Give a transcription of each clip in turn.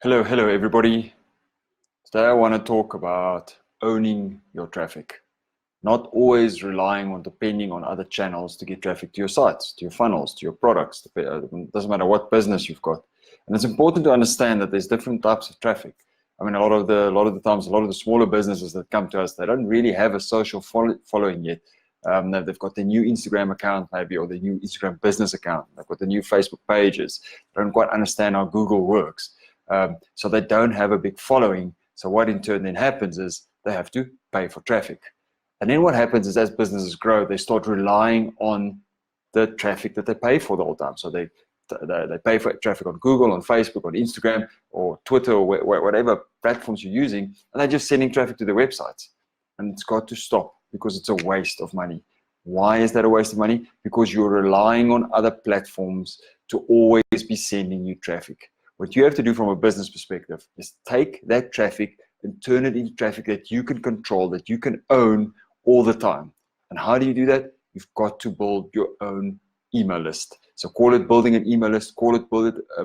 Hello everybody. Today I want to talk about owning your traffic. Not always relying on depending on other channels to get traffic to your sites, to your funnels, to your products. It doesn't matter what business you've got. And it's important to understand that there's different types of traffic. I mean, a lot of the times, a lot of the smaller businesses that come to us, they don't really have a social following yet. They've got the new Instagram account maybe, or the new Instagram business account. They've got the new Facebook pages. They don't quite understand how Google works. So they don't have a big following. So what in turn then happens is they have to pay for traffic. And then what happens is as businesses grow, they start relying on the traffic that they pay for the whole time. So they pay for traffic on Google, on Facebook, on Instagram, or Twitter, or whatever platforms you're using, and they're just sending traffic to their websites. And it's got to stop because it's a waste of money. Why is that a waste of money? Because you're relying on other platforms to always be sending you traffic. What you have to do from a business perspective is take that traffic and turn it into traffic that you can control, that you can own all the time. And how do you do that? You've got to build your own email list. So call it building an email list, call it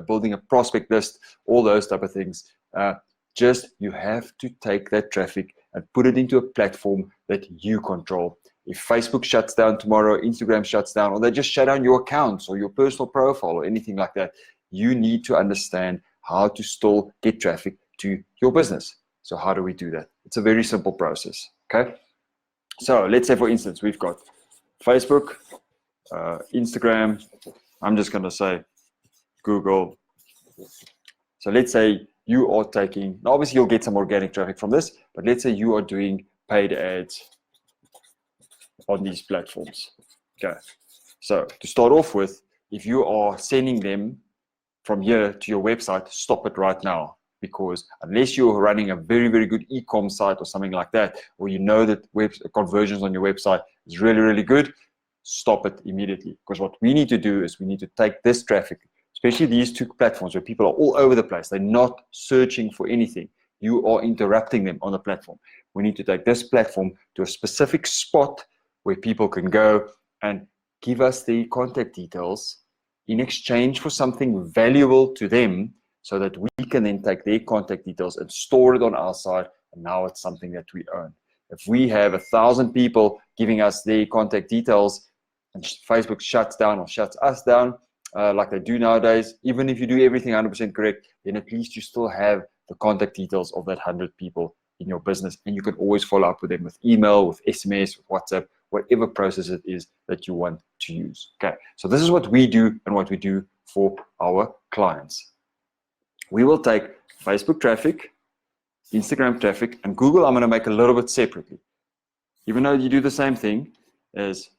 building a prospect list, all those type of things. You have to take that traffic and put it into a platform that you control. If Facebook shuts down tomorrow, Instagram shuts down, or they just shut down your accounts or your personal profile or anything like that, you need to understand how to still get traffic to your business. So how do we do that? It's a very simple process, okay? So let's say, for instance, we've got Facebook, Instagram, I'm just going to say Google. So let's say you are taking, obviously you'll get some organic traffic from this, but let's say you are doing paid ads on these platforms, okay? So to start off with, if you are sending them from here to your website, stop it right now, because unless you're running a very, very good e-com site or something like that, or you know that web conversions on your website is really, really good, stop it immediately. Because what we need to do is we need to take this traffic, especially these two platforms where people are all over the place, they're not searching for anything. You are interrupting them on the platform. We need to take this platform to a specific spot where people can go and give us the contact details in exchange for something valuable to them, so that we can then take their contact details and store it on our side, and now it's something that we own. If we have 1,000 people giving us their contact details and Facebook shuts down or shuts us down, like they do nowadays, even if you do everything 100% correct, then at least you still have the contact details of that 100 people in your business, and you can always follow up with them with email, with SMS, with WhatsApp, whatever process it is that you want to use. Okay, so this is what we do and what we do for our clients. We will take Facebook traffic, Instagram traffic, and Google I'm going to make a little bit separately. Even though you do the same thing, is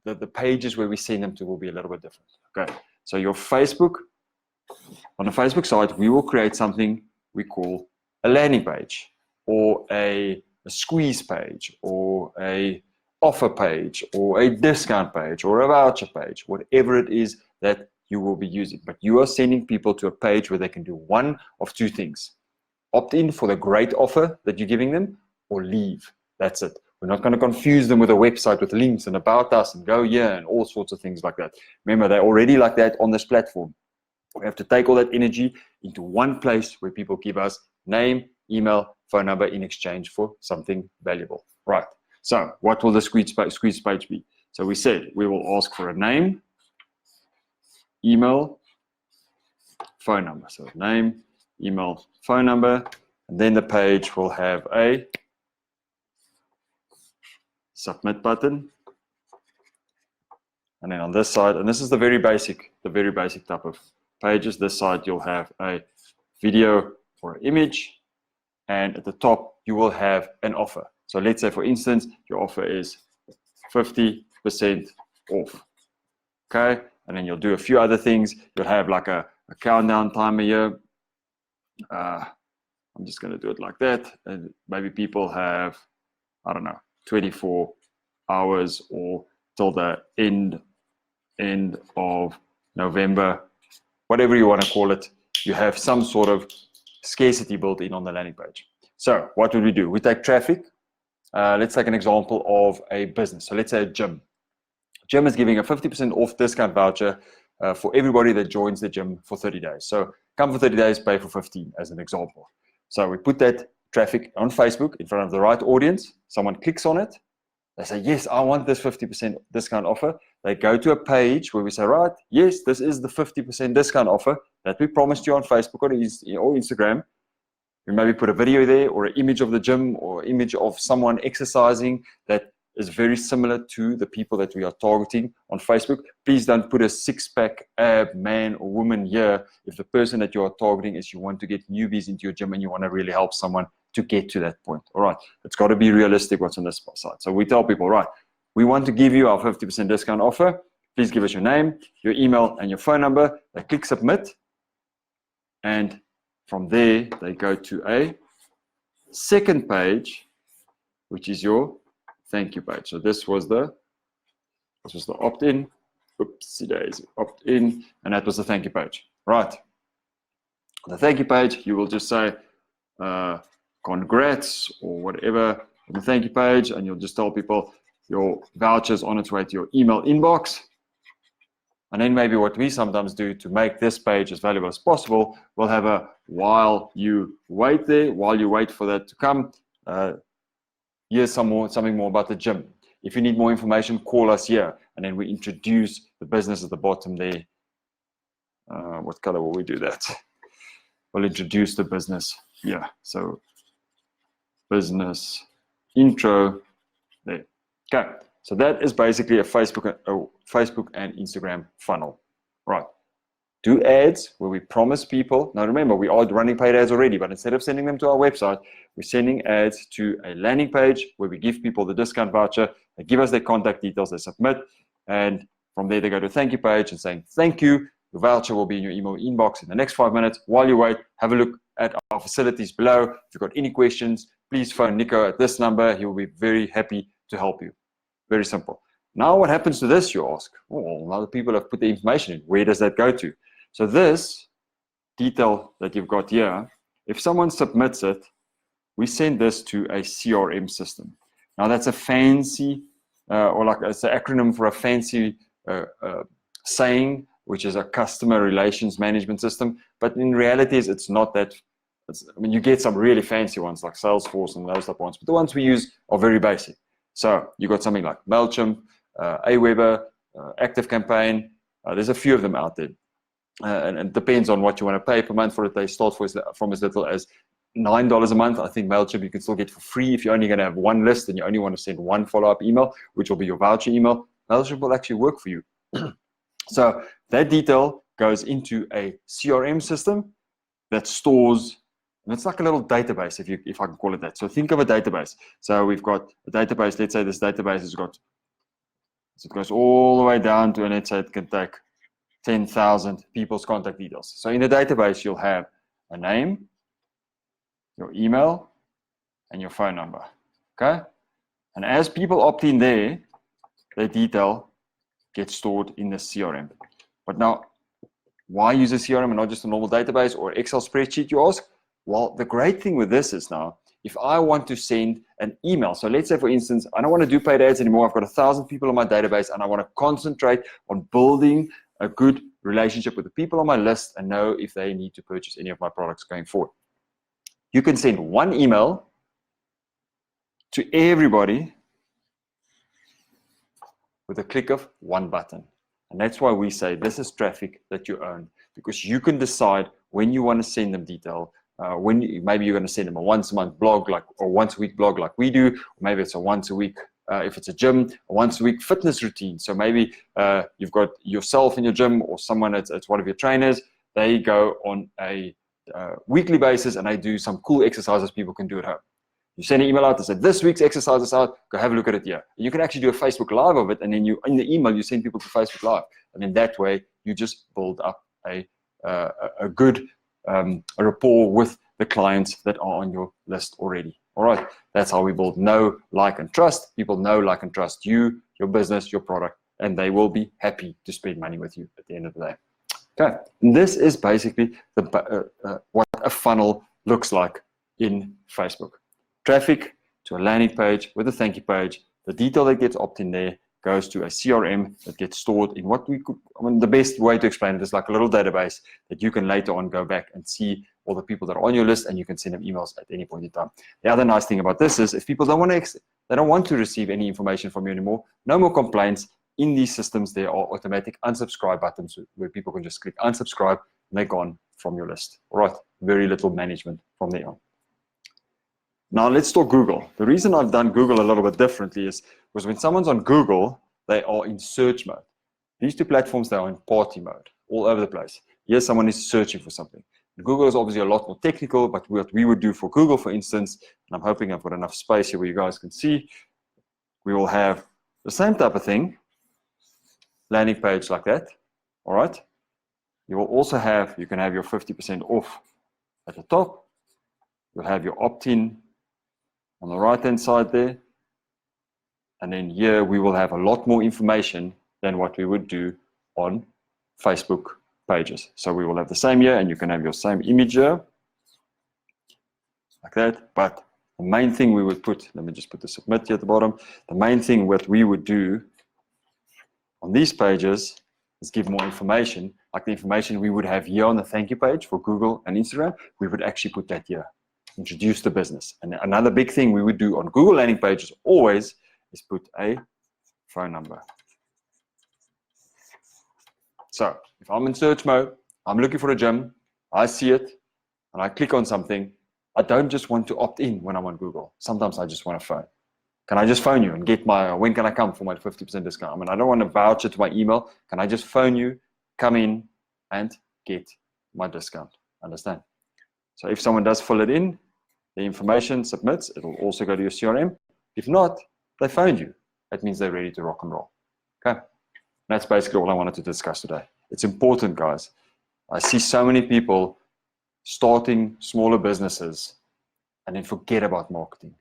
the pages where we send them to will be a little bit different. Okay, so your Facebook, on the Facebook side, we will create something we call a landing page, or a squeeze page, or a offer page, or a discount page, or a voucher page, whatever it is that you will be using. But you are sending people to a page where they can do one of two things: opt in for the great offer that you're giving them, or leave. That's it. We're not going to confuse them with a website with links and about us and go here and all sorts of things like that. Remember, they're already like that on this platform. We have to take all that energy into one place where people give us name, email, phone number in exchange for something valuable. Right. So what will the squeeze page be? So we said we will ask for a name, email, phone number. So name, email, phone number, and then the page will have a submit button. And then on this side, and this is the very basic type of pages. This side you'll have a video or an image, and at the top you will have an offer. So let's say, for instance, your offer is 50% off. Okay, and then you'll do a few other things. You'll have like a countdown timer here. I'm just going to do it like that. And maybe people have, I don't know, 24 hours or till the end of November, whatever you want to call it. You have some sort of scarcity built in on the landing page. So what would we do? We take traffic. Let's take an example of a business. So let's say a gym. Gym is giving a 50% off discount voucher for everybody that joins the gym for 30 days. So come for 30 days, pay for 15 as an example. So we put that traffic on Facebook in front of the right audience. Someone clicks on it. They say, yes, I want this 50% discount offer. They go to a page where we say, right, yes, this is the 50% discount offer that we promised you on Facebook or Instagram. We maybe put a video there or an image of the gym or image of someone exercising that is very similar to the people that we are targeting on Facebook. Please don't put a six-pack ab man or woman here if the person that you are targeting is you want to get newbies into your gym and you want to really help someone to get to that point. All right, it's got to be realistic what's on this side. So we tell people, right, we want to give you our 50% discount offer. Please give us your name, your email, and your phone number. They click submit, and from there they go to a second page, which is your thank you page. So this was the opt-in. Oopsie daisy, opt-in, and that was the thank you page. Right. On the thank you page, you will just say congrats or whatever on the thank you page, and you'll just tell people your voucher's on its way to your email inbox. And then maybe what we sometimes do to make this page as valuable as possible, we'll have a while you wait there, while you wait for that to come, here's something more about the gym. If you need more information, call us here. And then we introduce the business at the bottom there. What color will we do that? We'll introduce the business here. So business intro there. Okay, so that is basically a Facebook and Instagram funnel. Right. Do ads where we promise people. Now remember, we are running paid ads already, but instead of sending them to our website, we're sending ads to a landing page where we give people the discount voucher. They give us their contact details, they submit, and from there they go to a thank you page and saying, thank you, your voucher will be in your email inbox in the next 5 minutes. While you wait, have a look at our facilities below. If you've got any questions, please phone Nico at this number. He will be very happy to help you. Very simple. Now what happens to this, you ask? Oh, now the people have put the information in. Where does that go to? So this detail that you've got here, if someone submits it, we send this to a CRM system. Now that's a fancy, or like it's an acronym for a fancy saying, which is a customer relations management system. But in reality, it's not that. I mean, you get some really fancy ones like Salesforce and those type of ones, but the ones we use are very basic. So you got something like MailChimp, Aweber, ActiveCampaign. There's a few of them out there. And it depends on what you want to pay per month for it. They start from as little as $9 a month. I think MailChimp you can still get for free if you're only going to have one list and you only want to send one follow-up email, which will be your voucher email. MailChimp will actually work for you. So that detail goes into a CRM system that stores, and it's like a little database, if I can call it that. So think of a database. So we've got a database. Let's say this database has got, so it goes all the way down to, and let's say it can take 10,000 people's contact details. So in the database, you'll have a name, your email, and your phone number, okay? And as people opt in there, their detail gets stored in the CRM. But now, why use a CRM and not just a normal database or Excel spreadsheet, you ask? Well, the great thing with this is now, if I want to send an email, so let's say, for instance, I don't want to do paid ads anymore. I've got 1,000 people on my database, and I want to concentrate on building a good relationship with the people on my list and know if they need to purchase any of my products going forward. You can send one email to everybody with a click of one button. And that's why we say this is traffic that you own, because you can decide when you want to send them detail. Maybe you're going to send them a once-a-month blog, or once-a-week blog like we do, or maybe it's a once-a-week, if it's a gym, a once-a-week fitness routine. So maybe you've got yourself in your gym, or someone it's one of your trainers. They go on a weekly basis and they do some cool exercises people can do at home. You send an email out that says, this week's exercise is out, go have a look at it here. And you can actually do a Facebook Live of it, and then in the email, you send people to Facebook Live. And in that way, you just build up a good rapport with the clients that are on your list already. All right, that's how we build know, like, and trust. People know, like, and trust you, your business, your product, and they will be happy to spend money with you at the end of the day. Okay, and this is basically what a funnel looks like in Facebook. Traffic to a landing page with a thank you page, the detail that gets opt in there, goes to a CRM that gets stored in what we could, I mean, the best way to explain it is like a little database that you can later on go back and see all the people that are on your list, and you can send them emails at any point in time. The other nice thing about this is if people don't want to receive any information from you anymore, no more complaints. In these systems, there are automatic unsubscribe buttons where people can just click unsubscribe and they're gone from your list. All right, very little management from there on. Now let's talk Google. The reason I've done Google a little bit differently is because when someone's on Google, they are in search mode. These two platforms, they are in party mode, all over the place. Here, someone is searching for something. Google is obviously a lot more technical, but what we would do for Google, for instance, and I'm hoping I've got enough space here where you guys can see, we will have the same type of thing, landing page like that, all right? You will also have, you can have your 50% off at the top. You'll have your opt-in on the right-hand side there. And then here we will have a lot more information than what we would do on Facebook pages. So we will have the same here, and you can have your same image here, like that. But the main thing we would put, let me just put the submit here at the bottom. The main thing what we would do on these pages is give more information, like the information we would have here on the thank you page for Google and Instagram, we would actually put that here, introduce the business. And another big thing we would do on Google landing pages always is put a phone number. So if I'm in search mode, I'm looking for a gym, I see it, and I click on something, I don't just want to opt in when I'm on Google. Sometimes I just want to phone. Can I just phone you and get my, when can I come for my 50% discount? I mean, I don't want to voucher to my email. Can I just phone you, come in, and get my discount? Understand? So if someone does fill it in, the information submits, it will also go to your CRM. If not, they phoned you. That means they're ready to rock and roll. Okay? That's basically all I wanted to discuss today. It's important, guys. I see so many people starting smaller businesses and then forget about marketing.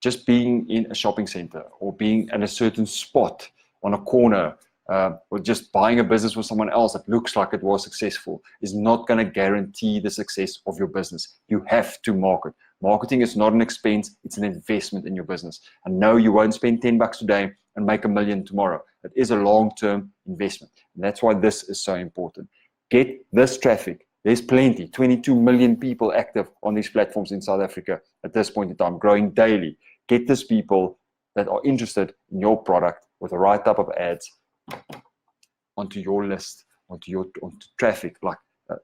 Just being in a shopping center or being at a certain spot on a corner or just buying a business with someone else that looks like it was successful is not going to guarantee the success of your business. You have to market. Marketing is not an expense, it's an investment in your business. And no, you won't spend $10 today and make $1 million tomorrow. It is a long-term investment. And that's why this is so important. Get this traffic. There's plenty, 22 million people active on these platforms in South Africa at this point in time, growing daily. Get these people that are interested in your product with the right type of ads onto your list, onto traffic, like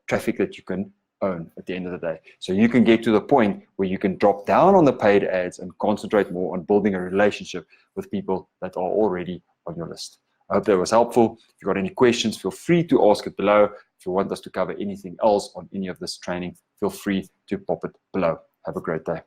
traffic that you can own at the end of the day. So you can get to the point where you can drop down on the paid ads and concentrate more on building a relationship with people that are already on your list. I hope that was helpful. If you've got any questions, feel free to ask it below. If you want us to cover anything else on any of this training, feel free to pop it below. Have a great day.